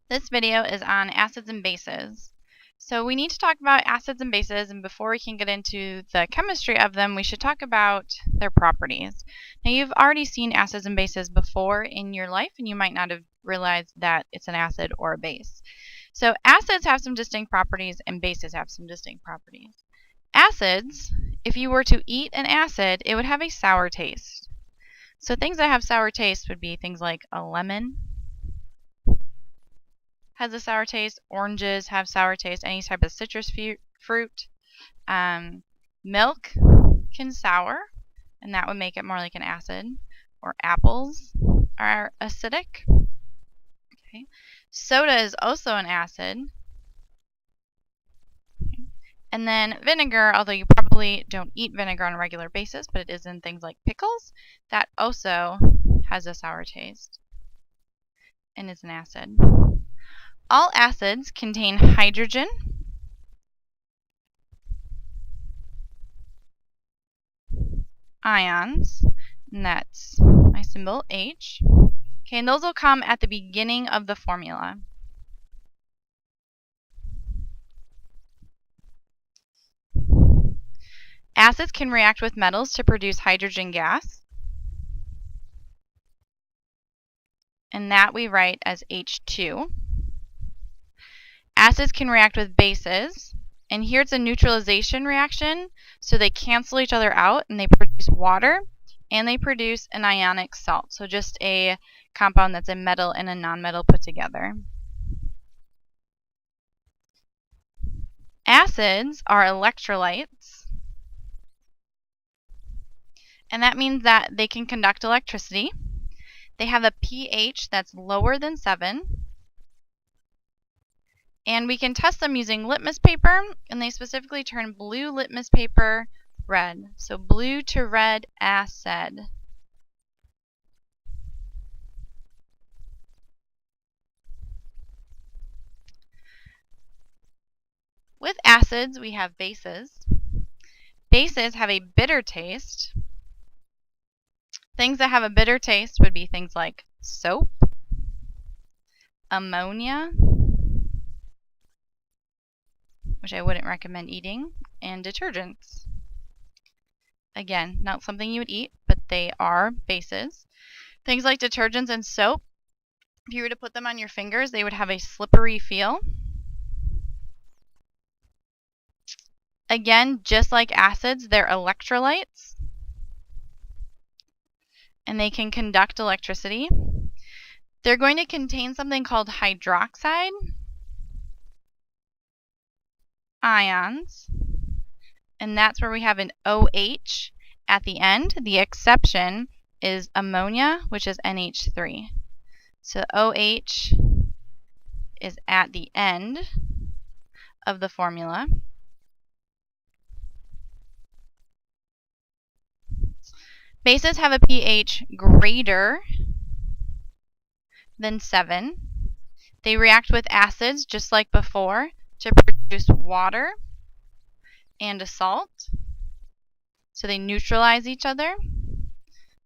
This video is on acids and bases. So we need to talk about acids and bases, and before we can get into the chemistry of them, we should talk about their properties. Now, you've already seen acids and bases before in your life, and you might not have realized that it's an acid or a base. So acids have some distinct properties, and bases have some distinct properties. Acids, if you were to eat an acid, it would have a sour taste. So things that have sour taste would be things like a lemon has a sour taste, oranges have sour taste, any type of citrus fruit. Milk can sour, and that would make it more like an acid. Or apples are acidic. Okay. Soda is also an acid. Okay. And then vinegar, although you probably don't eat vinegar on a regular basis, but it is in things like pickles, that also has a sour taste and is an acid. All acids contain hydrogen, ions, and that's my symbol H. Okay, and those will come at the beginning of the formula. Acids can react with metals to produce hydrogen gas, and that we write as H2. Acids can react with bases, and here it's a neutralization reaction, so they cancel each other out and they produce water, and they produce an ionic salt, so just a compound that's a metal and a nonmetal put together. Acids are electrolytes, and that means that they can conduct electricity. They have a pH that's lower than 7. And we can test them using litmus paper, and they specifically turn blue litmus paper red. So blue to red acid. With acids, we have bases. Bases have a bitter taste. Things that have a bitter taste would be things like soap, ammonia, which I wouldn't recommend eating, and detergents. Again, not something you would eat, but they are bases. Things like detergents and soap, if you were to put them on your fingers, they would have a slippery feel. Again, just like acids, they're electrolytes, and they can conduct electricity. They're going to contain something called hydroxide ions, and that's where we have an OH at the end. The exception is ammonia, which is NH3. So OH is at the end of the formula. Bases have a pH greater than 7. They react with acids just like before to produce water and a salt. So they neutralize each other.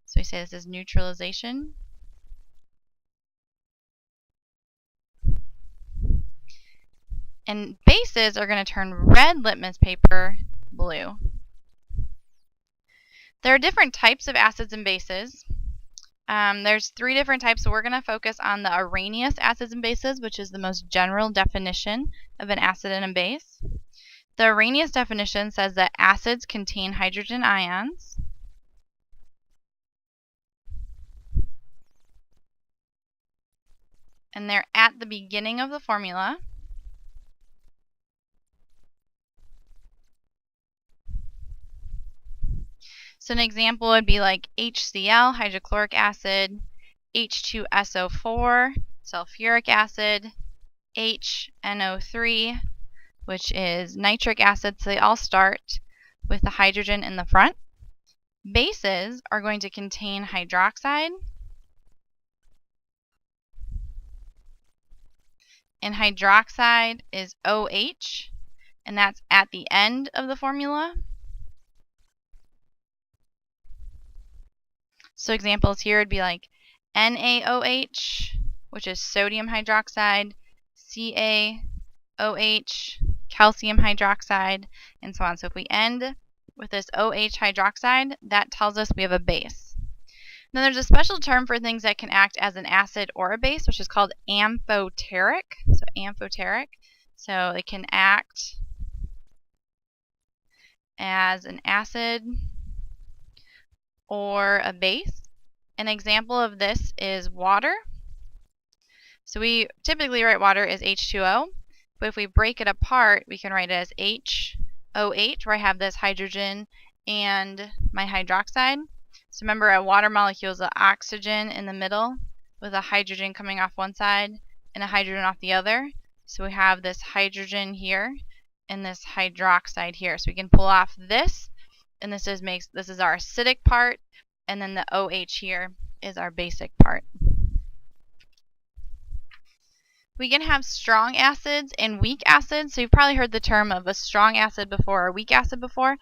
So we say this is neutralization. And bases are going to turn red litmus paper blue. There are different types of acids and bases. There's 3 different types, so we're going to focus on the Arrhenius acids and bases, which is the most general definition of an acid and a base. The Arrhenius definition says that acids contain hydrogen ions. And they're at the beginning of the formula. So an example would be like HCl, hydrochloric acid, H2SO4, sulfuric acid, HNO3, which is nitric acid. So they all start with the hydrogen in the front. Bases are going to contain hydroxide, and hydroxide is OH, and that's at the end of the formula. So examples here would be like NaOH, which is sodium hydroxide, CaOH, calcium hydroxide, and so on. So if we end with this OH hydroxide, that tells us we have a base. Then there's a special term for things that can act as an acid or a base, which is called amphoteric. So amphoteric. So it can act as an acid or a base. An example of this is water. So we typically write water as H2O, but if we break it apart, we can write it as HOH, where I have this hydrogen and my hydroxide. So remember, a water molecule is an oxygen in the middle with a hydrogen coming off one side and a hydrogen off the other. So we have this hydrogen here and this hydroxide here. So we can pull off this, and this is our acidic part, and then the OH here is our basic part. We can have strong acids and weak acids. So you've probably heard the term of a strong acid before or weak acid before.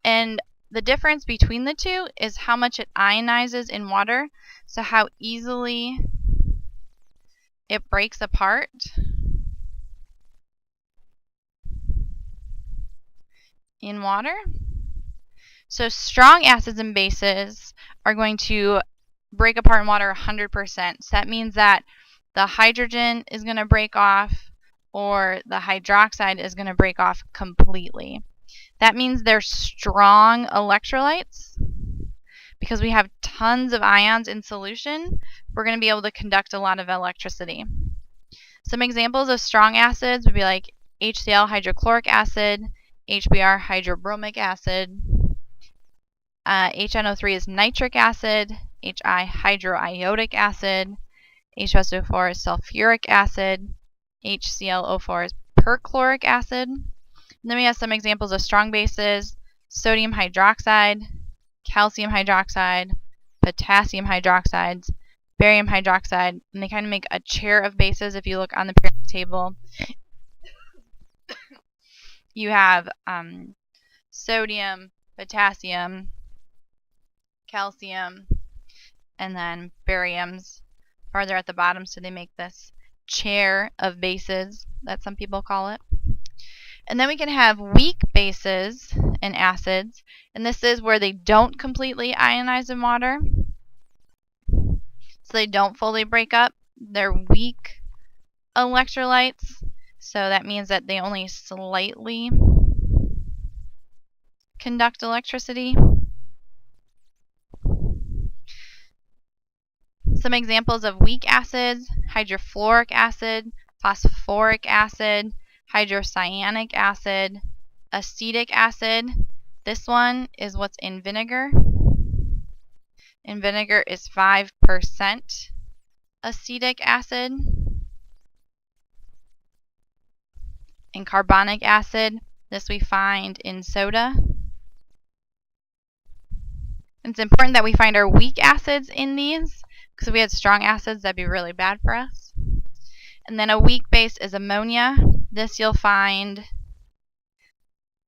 And the difference between the two is how much it ionizes in water. So how easily it breaks apart. In water. So strong acids and bases are going to break apart in water 100%. So that means that the hydrogen is going to break off, or the hydroxide is going to break off completely. That means they're strong electrolytes. Because we have tons of ions in solution, we're going to be able to conduct a lot of electricity. Some examples of strong acids would be like HCl hydrochloric acid, HBr hydrobromic acid, HNO3 is nitric acid, HI hydroiodic acid, H2SO4 is sulfuric acid, HClO4 is perchloric acid. And then we have some examples of strong bases: sodium hydroxide, calcium hydroxide, potassium hydroxides, barium hydroxide, and they kind of make a chair of bases. If you look on the periodic table, you have sodium, potassium, calcium, and then barium's farther at the bottom, so they make this chair of bases that some people call it. And then we can have weak bases and acids, and this is where they don't completely ionize in water, so they don't fully break up. They're weak electrolytes, so that means that they only slightly conduct electricity. Some examples of weak acids: hydrofluoric acid, phosphoric acid, hydrocyanic acid, acetic acid. This one is what's in vinegar. In vinegar is 5% acetic acid. In carbonic acid, this we find in soda. It's important that we find our weak acids in these, because if we had strong acids, that'd be really bad for us. And then a weak base is ammonia. This you'll find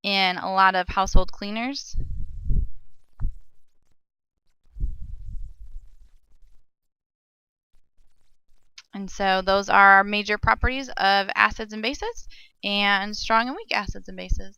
in a lot of household cleaners. And so those are our major properties of acids and bases, and strong and weak acids and bases.